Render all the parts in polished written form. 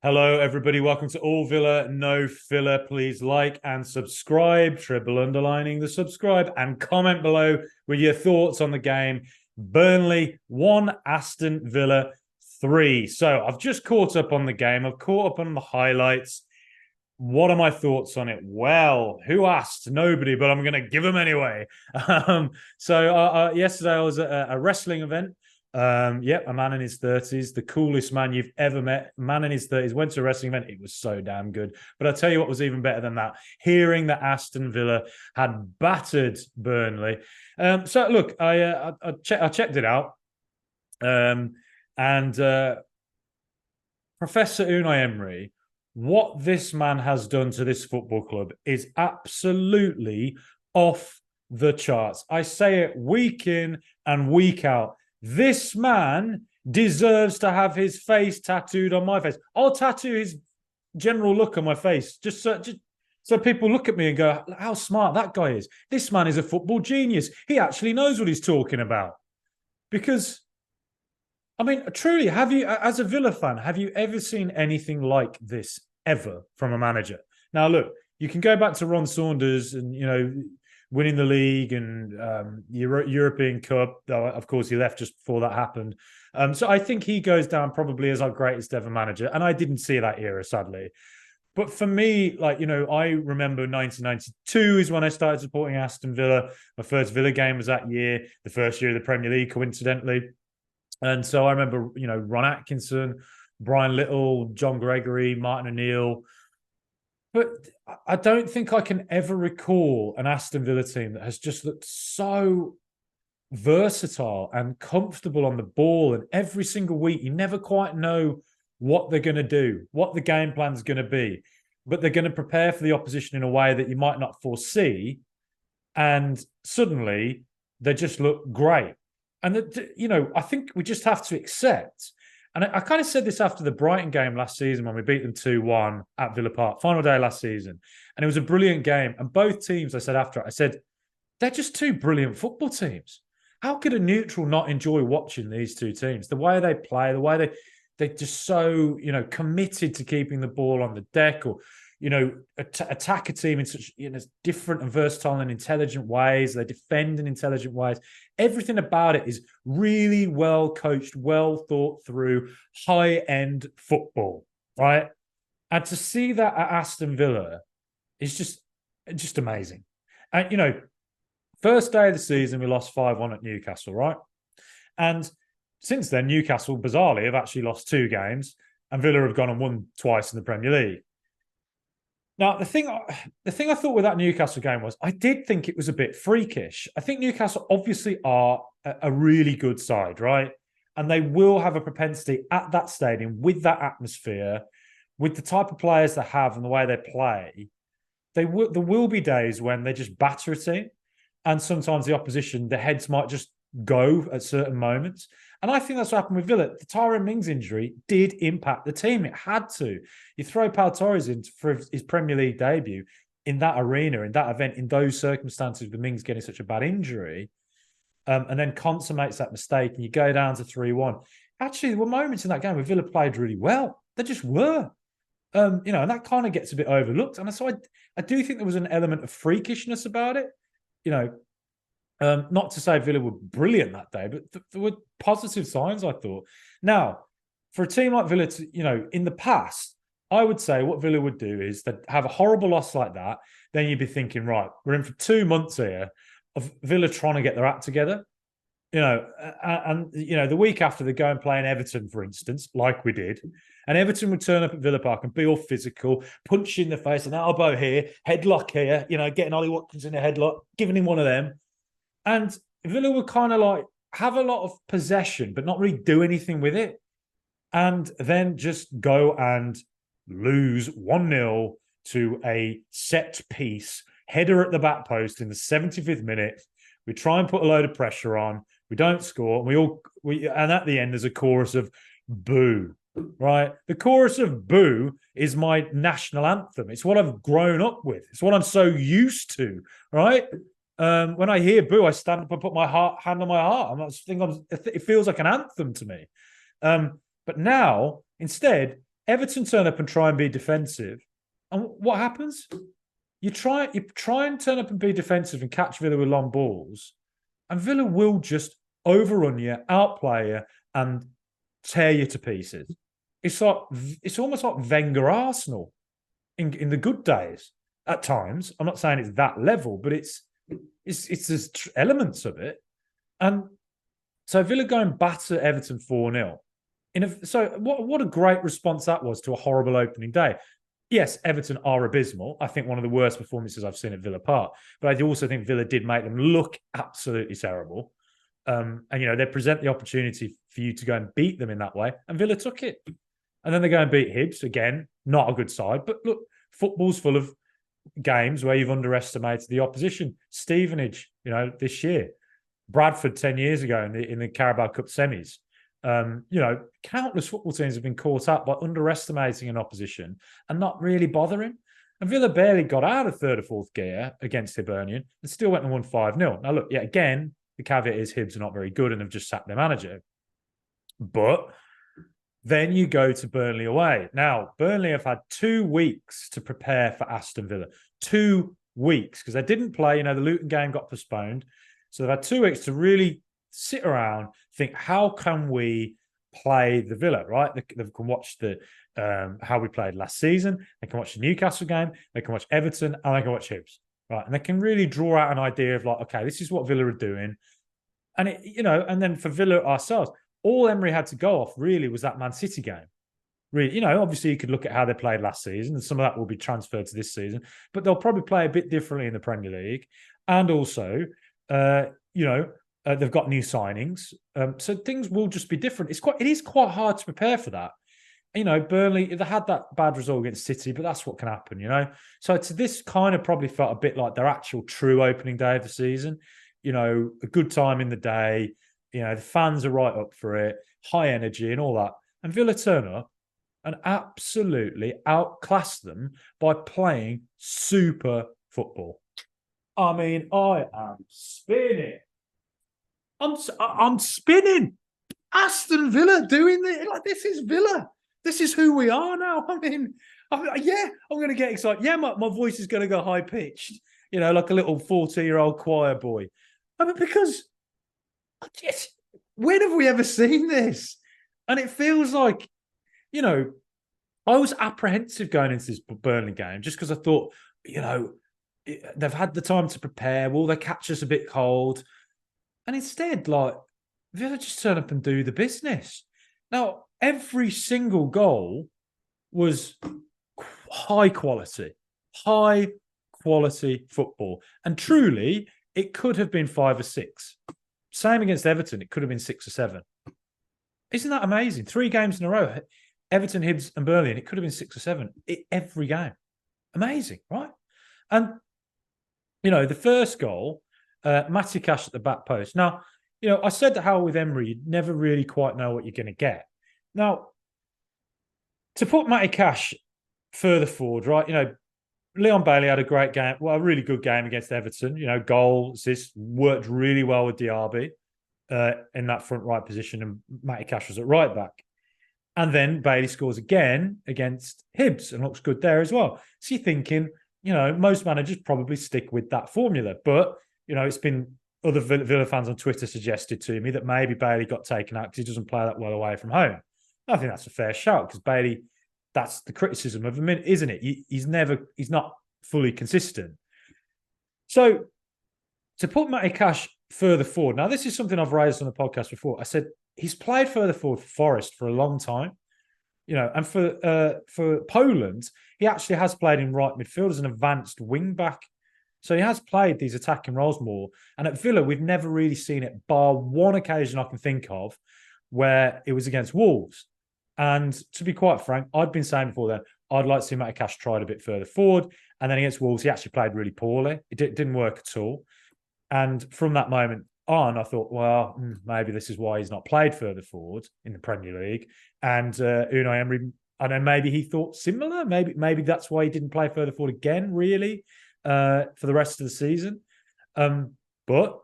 Hello, everybody. Welcome to All Villa, No Filler. Please like and subscribe, triple underlining the subscribe, and comment below with your thoughts on the game. Burnley 1, Aston Villa 3. So I've just caught up on the game. I've caught up on the highlights. What are my thoughts on it? Well, who asked? Nobody, but I'm going to give them anyway. Yesterday I was at a wrestling event. A man in his 30s, the coolest man you've ever met. Man in his 30s went to a wrestling event. It was so damn good. But I'll tell you what was even better than that. Hearing that Aston Villa had battered Burnley. Look, I checked it out. Professor Unai Emery, what this man has done to this football club is absolutely off the charts. I say it week in and week out. This man deserves to have his face tattooed on my face. I'll tattoo his general look on my face just so people look at me and go, how smart that guy is. This man is a football genius. He actually knows what he's talking about. Because, I mean, truly, have you, as a Villa fan, have you ever seen anything like this ever from a manager? Now, look, you can go back to Ron Saunders and, winning the league and European Cup, though, of course, he left just before that happened. So I think he goes down probably as our greatest ever manager. And I didn't see that era, sadly. But for me, I remember 1992 is when I started supporting Aston Villa. My first Villa game was that year, the first year of the Premier League, coincidentally. And so I remember, Ron Atkinson, Brian Little, John Gregory, Martin O'Neill. But I don't think I can ever recall an Aston Villa team that has just looked so versatile and comfortable on the ball. And every single week, you never quite know what they're going to do, what the game plan is going to be. But they're going to prepare for the opposition in a way that you might not foresee. And suddenly, they just look great. And, I think we just have to accept. And I kind of said this after the Brighton game last season when we beat them 2-1 at Villa Park, final day last season. And it was a brilliant game. And both teams, I said after it, I said, they're just two brilliant football teams. How could a neutral not enjoy watching these two teams? The way they play, the way they're just so, committed to keeping the ball on the deck or, attack a team in such different and versatile and intelligent ways. They defend in intelligent ways. Everything about it is really well coached, well thought through, high-end football, right? And to see that at Aston Villa is just amazing. And, first day of the season, we lost 5-1 at Newcastle, right? And since then, Newcastle, bizarrely, have actually lost 2 games, and Villa have gone and won twice in the Premier League. Now, the thing I thought with that Newcastle game was I did think it was a bit freakish. I think Newcastle obviously are a really good side, right? And they will have a propensity at that stadium with that atmosphere, with the type of players they have and the way they play. There will be days when they just batter a team. And sometimes the opposition, the heads might just go at certain moments. And I think that's what happened with Villa. The Tyrone Mings injury did impact the team. It had to. You throw Pau Torres in for his Premier League debut in that arena, in that event, in those circumstances with Mings getting such a bad injury, and then consummates that mistake and you go down to 3-1. Actually, there were moments in that game where Villa played really well. They just were. And that kind of gets a bit overlooked. And so I do think there was an element of freakishness about it. Not to say Villa were brilliant that day, but there were positive signs, I thought. Now, for a team like Villa, in the past, I would say what Villa would do is they'd have a horrible loss like that. Then you'd be thinking, right, we're in for 2 months here of Villa trying to get their act together. The week after they go and play in Everton, for instance, like we did, and Everton would turn up at Villa Park and be all physical, punch in the face, an elbow here, headlock here, getting Ollie Watkins in a headlock, giving him one of them. And Villa would kind of have a lot of possession, but not really do anything with it. And then just go and lose 1-0 to a set piece, header at the back post in the 75th minute. We try and put a load of pressure on. We don't score. And at the end, there's a chorus of boo, right? The chorus of boo is my national anthem. It's what I've grown up with. It's what I'm so used to, right? When I hear boo, I stand up and put my hand on my heart. It feels like an anthem to me. But now, instead, Everton turn up and try and be defensive. And what happens? You try and turn up and be defensive and catch Villa with long balls, and Villa will just overrun you, outplay you, and tear you to pieces. It's almost like Wenger Arsenal in the good days at times. I'm not saying it's that level, but it's there's elements of it. And so Villa go and batter Everton 4-0. So what a great response that was to a horrible opening day. Yes, Everton are abysmal. I think one of the worst performances I've seen at Villa Park. But I also think Villa did make them look absolutely terrible. And, they present the opportunity for you to go and beat them in that way. And Villa took it. And then they go and beat Hibs. Again, not a good side. But look, football's full of games where you've underestimated the opposition. Stevenage, this year. Bradford 10 years ago in the Carabao Cup semis. Countless football teams have been caught up by underestimating an opposition and not really bothering. And Villa barely got out of third or fourth gear against Hibernian and still went and won 5-0. Now, look, again, the caveat is Hibs are not very good and have just sacked their manager. But then you go to Burnley away. Now, Burnley have had 2 weeks to prepare for Aston Villa. 2 weeks, because they didn't play. The Luton game got postponed. So they've had 2 weeks to really sit around, think, how can we play the Villa, right? They can watch how we played last season. They can watch the Newcastle game. They can watch Everton, and they can watch Hibs, right? And they can really draw out an idea of like, okay, this is what Villa are doing. And and then for Villa ourselves, all Emery had to go off really was that Man City game. Really, obviously you could look at how they played last season, and some of that will be transferred to this season, but they'll probably play a bit differently in the Premier League. And also, they've got new signings, so things will just be different. It is quite hard to prepare for that. Burnley, they had that bad result against City, but that's what can happen, So this kind of probably felt a bit like their actual true opening day of the season. A good time in the day. The fans are right up for it, high energy and all that. And Villa turn up and absolutely outclass them by playing super football. I mean, I am spinning. I'm spinning. Aston Villa doing this. Like, this is Villa. This is who we are now. I mean, I'm going to get excited. Yeah, my voice is going to go high pitched, like a little 14-year-old choir boy. I mean, because when have we ever seen this? And it feels like, I was apprehensive going into this Burnley game just because I thought, they've had the time to prepare. Will they catch us a bit cold? And instead, Villa just turn up and do the business. Now, every single goal was high quality football. And truly, it could have been 5 or 6. Same against Everton, it could have been 6 or 7. Isn't that amazing? 3 games in a row, Everton, Hibs and Burnley, and it could have been 6 or 7 every game. Amazing, right? And, the first goal, Matty Cash at the back post. Now, I said how with Emery, you never really quite know what you're going to get. Now, to put Matty Cash further forward, right? Leon Bailey had a great game, a really good game against Everton. Goal, assist, worked really well with Diaby in that front right position, and Matty Cash was at right back. And then Bailey scores again against Hibs and looks good there as well. So you're thinking, most managers probably stick with that formula. But, it's been other Villa fans on Twitter suggested to me that maybe Bailey got taken out because he doesn't play that well away from home. I think that's a fair shout because Bailey, that's the criticism of him, isn't it? He's not fully consistent. So to put Matty Cash further forward, now this is something I've raised on the podcast before. I said he's played further forward for Forest for a long time, and for Poland, he actually has played in right midfield as an advanced wing back. So he has played these attacking roles more. And at Villa, we've never really seen it, bar one occasion I can think of where it was against Wolves. And to be quite frank, I'd been saying before then, I'd like to see Matty Cash tried a bit further forward. And then against Wolves, he actually played really poorly. It didn't work at all. And from that moment on, I thought, well, maybe this is why he's not played further forward in the Premier League. And Unai Emery, I don't know, maybe he thought similar. Maybe that's why he didn't play further forward again, really, for the rest of the season. But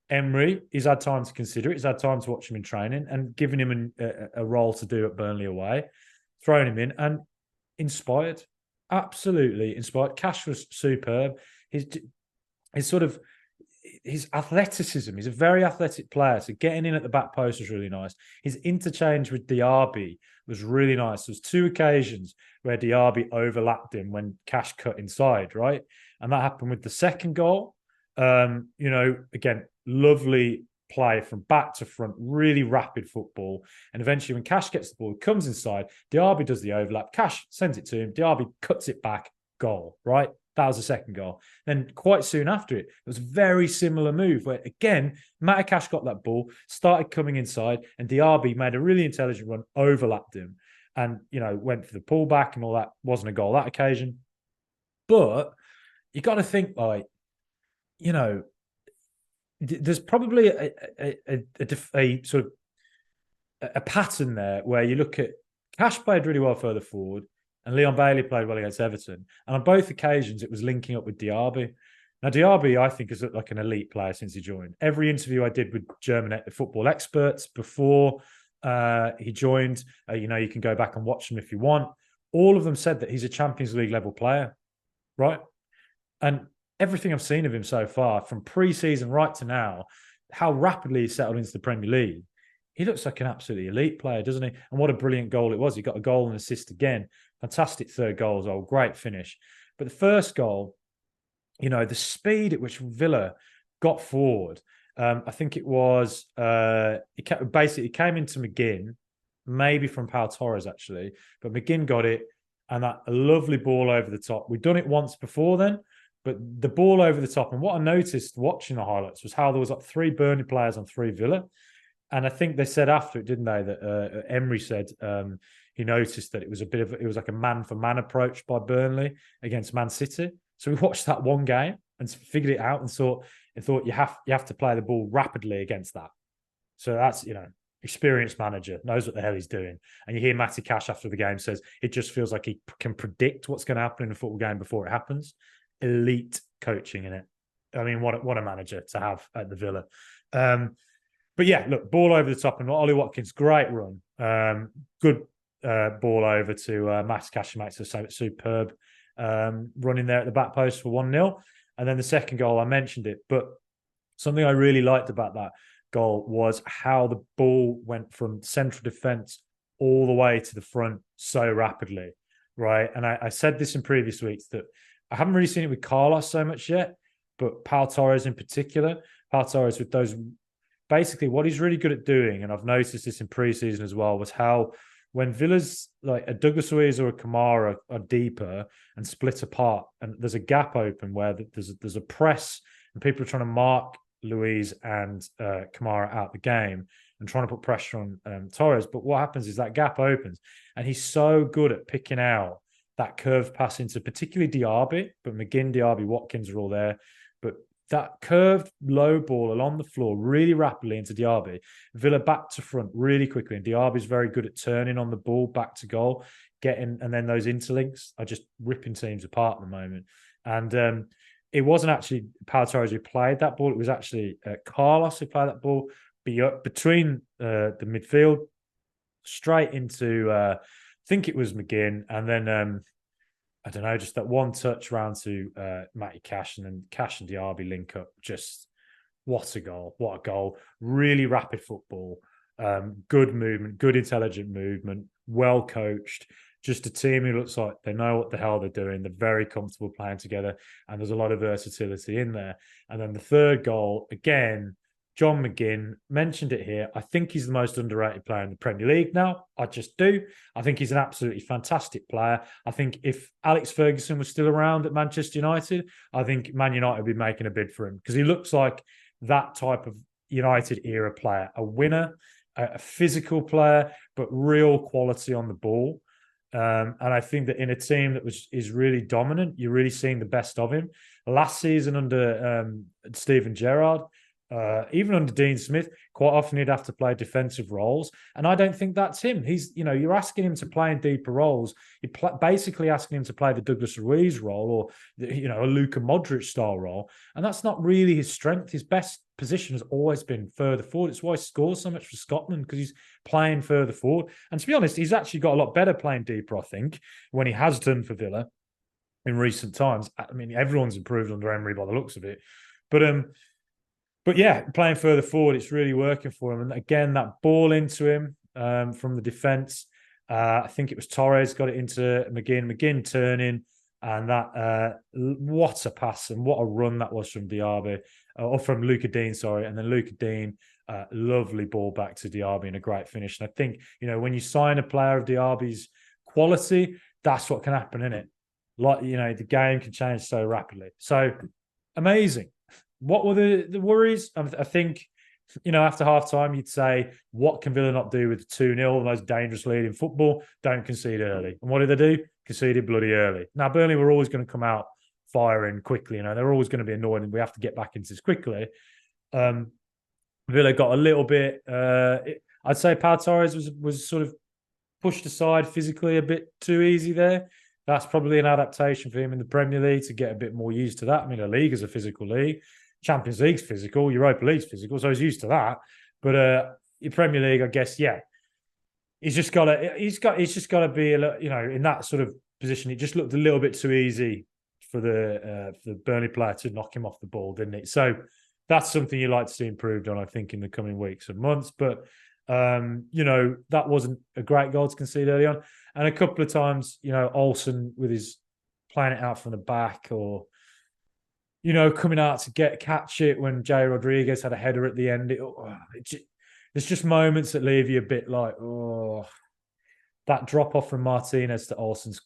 Emery, he's had time to consider it. He's had time to watch him in training and giving him a role to do at Burnley away. thrown him in, and inspired, absolutely inspired. Cash was superb. His sort of his athleticism. He's a very athletic player. So getting in at the back post was really nice. His interchange with Diaby was really nice. There was 2 occasions where Diaby overlapped him when Cash cut inside, right? And that happened with the second goal. Again, lovely play from back to front, really rapid football. And eventually when Cash gets the ball, comes inside, Diaby does the overlap. Cash sends it to him. Diaby cuts it back, goal, right? That was the second goal. Then quite soon after it, was a very similar move where, again, Matty Cash got that ball, started coming inside, and Diaby made a really intelligent run, overlapped him, and, went for the pullback and all that. Wasn't a goal that occasion. But you got to think, there's probably a sort of a pattern there where you look at Cash played really well further forward, and Leon Bailey played well against Everton. And on both occasions, it was linking up with Diaby. Now, Diaby, I think, has looked like an elite player since he joined. Every interview I did with German football experts before he joined, you can go back and watch them if you want. All of them said that he's a Champions League level player, right? And everything I've seen of him so far, from pre-season right to now, how rapidly he settled into the Premier League, he looks like an absolutely elite player, doesn't he? And what a brilliant goal it was. He got a goal and assist again. Fantastic third goal as well. Great finish. But the first goal, the speed at which Villa got forward, I think it was, it came into McGinn, maybe from Pau Torres, actually. But McGinn got it, and that lovely ball over the top. We'd done it once before then, but the ball over the top. And what I noticed watching the highlights was how there was like 3 Burnley players on 3 Villa. And I think they said after it, didn't they, that Emery said he noticed that it was like a man-for-man approach by Burnley against Man City. So we watched that one game and figured it out and thought you have to play the ball rapidly against that. So that's, experienced manager, knows what the hell he's doing. And you hear Matty Cash after the game says it just feels like he can predict what's going to happen in a football game before it happens. Elite coaching in it. I mean, what a manager to have at the Villa. But yeah, look, ball over the top, and Ollie Watkins, great run. Good ball over to Matty Cash, makes a superb running there at the back post for 1-0. And then the second goal, I mentioned it, but something I really liked about that goal was how the ball went from central defence all the way to the front so rapidly, right? And I said this in previous weeks that I haven't really seen it with Carlos so much yet, but Pau Torres in particular. Pau Torres with those... Basically, what he's really good at doing, and I've noticed this in pre-season as well, was how when Villa's like a Douglas Luiz or a Kamara are deeper and split apart, and there's a gap open where there's a press and people are trying to mark Luiz and Kamara out the game and trying to put pressure on Torres. But what happens is that gap opens, and he's so good at picking out that curved pass into particularly Diaby, but McGinn, Diaby, Watkins are all there. But that curved low ball along the floor really rapidly into Diaby, Villa back to front really quickly, and Diaby's very good at turning on the ball back to goal, and then those interlinks are just ripping teams apart at the moment. And it wasn't actually Pau Torres who played that ball, it was actually Carlos who played that ball between the midfield, straight into, I think it was McGinn, and then I don't know, just that one touch round to Matty Cash, and then Cash and Diaby link up. Just what a goal. What a goal. Really rapid football. Good movement, good intelligent movement, well coached. Just a team who looks like they know what the hell they're doing. They're very comfortable playing together, and there's a lot of versatility in there. And then the third goal, again, John McGinn, mentioned it here. I think he's the most underrated player in the Premier League now. I just do. I think he's an absolutely fantastic player. I think if Alex Ferguson was still around at Manchester United, I think Man United would be making a bid for him, because he looks like that type of United era player, a winner, a physical player, but real quality on the ball. And I think that in a team that is really dominant, you're really seeing the best of him. Last season under Steven Gerrard, Even under Dean Smith, quite often he'd have to play defensive roles, and I don't think that's him. You're asking him to play in deeper roles. You're basically asking him to play the Douglas Luiz role or a Luka Modric style role, and that's not really his strength. His best position has always been further forward. It's why he scores so much for Scotland, because he's playing further forward. And to be honest, he's actually got a lot better playing deeper, I think, when he has done for Villa in recent times. I mean, everyone's improved under Emery by the looks of it, But yeah, playing further forward, it's really working for him. And again, that ball into him from the defence. I think it was Torres got it into McGinn. McGinn turning, and that what a pass and what a run that was from Diaby, or from Luca Dean, sorry. And then Luca Dean, lovely ball back to Diaby and a great finish. And I think, when you sign a player of Diaby's quality, that's what can happen, innit? Like, the game can change so rapidly. So amazing. What were the worries? I think, after half-time, you'd say, what can Villa not do with 2-0, the most dangerous lead in football? Don't concede early. And what did they do? Conceded bloody early. Now, Burnley were always going to come out firing quickly. They're always going to be annoyed, and we have to get back into this quickly. Villa got a little bit... I'd say Pau Torres was sort of pushed aside physically a bit too easy there. That's probably an adaptation for him in the Premier League to get a bit more used to that. I mean, the league is a physical league. Champions League's physical, Europa League's physical, so he's used to that. But your Premier League, I guess, yeah, he's just got to be in that sort of position. It just looked a little bit too easy for the Burnley player to knock him off the ball, didn't it? So that's something you'd like to see improved on, I think, in the coming weeks and months. But that wasn't a great goal to concede early on, and a couple of times, Olsen with his playing it out from the back, or coming out to catch it when Jay Rodriguez had a header at the end. There's just moments that leave you a bit like, that drop off from Martinez to Olsen's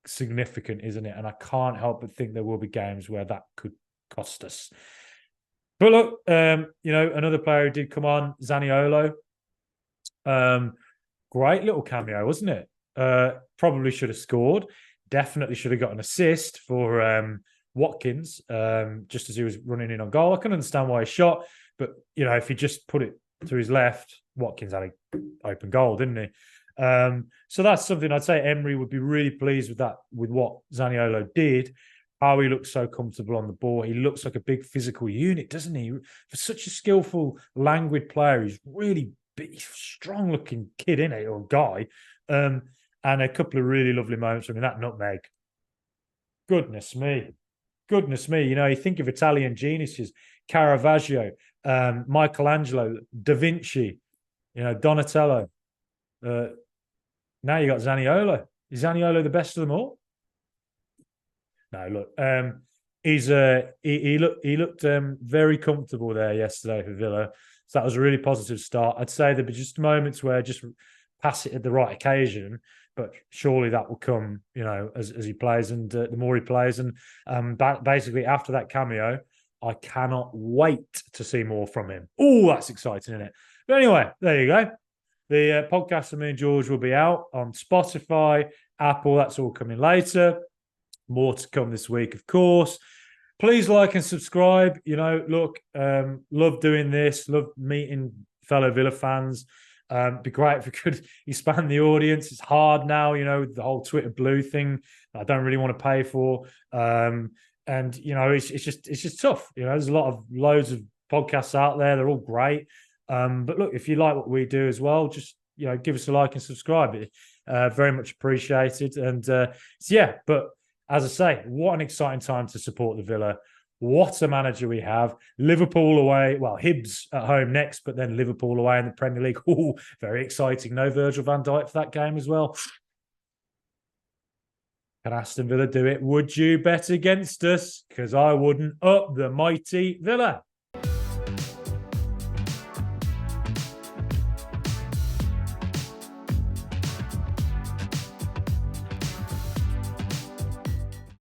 significant, isn't it? And I can't help but think there will be games where that could cost us. But look, another player who did come on, Zaniolo. Great little cameo, wasn't it? Probably should have scored. Definitely should have got an assist for Watkins, just as he was running in on goal. I can understand why he shot, but if he just put it to his left, Watkins had an open goal, didn't he? So that's something I'd say Emery would be really pleased with, with what Zaniolo did, how he looks so comfortable on the ball. He looks like a big physical unit, doesn't he? For such a skillful, languid player, he's really big, strong-looking kid, isn't he, or guy. And a couple of really lovely moments. I mean, that nutmeg. Goodness me. You think of Italian geniuses, Caravaggio, Michelangelo, Da Vinci, Donatello. Now you got Zaniolo. Is Zaniolo the best of them all? No, look, he looked very comfortable there yesterday for Villa. So that was a really positive start. I'd say there'd be just moments where just pass it at the right occasion, but surely that will come, as he plays, and the more he plays. And basically after that cameo, I cannot wait to see more from him. Oh, that's exciting, isn't it? But anyway, there you go. The podcast of me and George will be out on Spotify, Apple. That's all coming later. More to come this week, of course. Please like and subscribe. Look, love doing this. Love meeting fellow Villa fans. Be great if we could expand the audience. It's hard now, the whole Twitter blue thing. I don't really want to pay for, and it's just tough. There's loads of podcasts out there. They're all great, but look, if you like what we do as well, just give us a like and subscribe. It very much appreciated. And but as I say, what an exciting time to support the Villa. What a manager we have. Liverpool away. Well, Hibs at home next, but then Liverpool away in the Premier League. Oh, very exciting. No Virgil van Dijk for that game as well. Can Aston Villa do it? Would you bet against us? Because I wouldn't. Up the mighty Villa.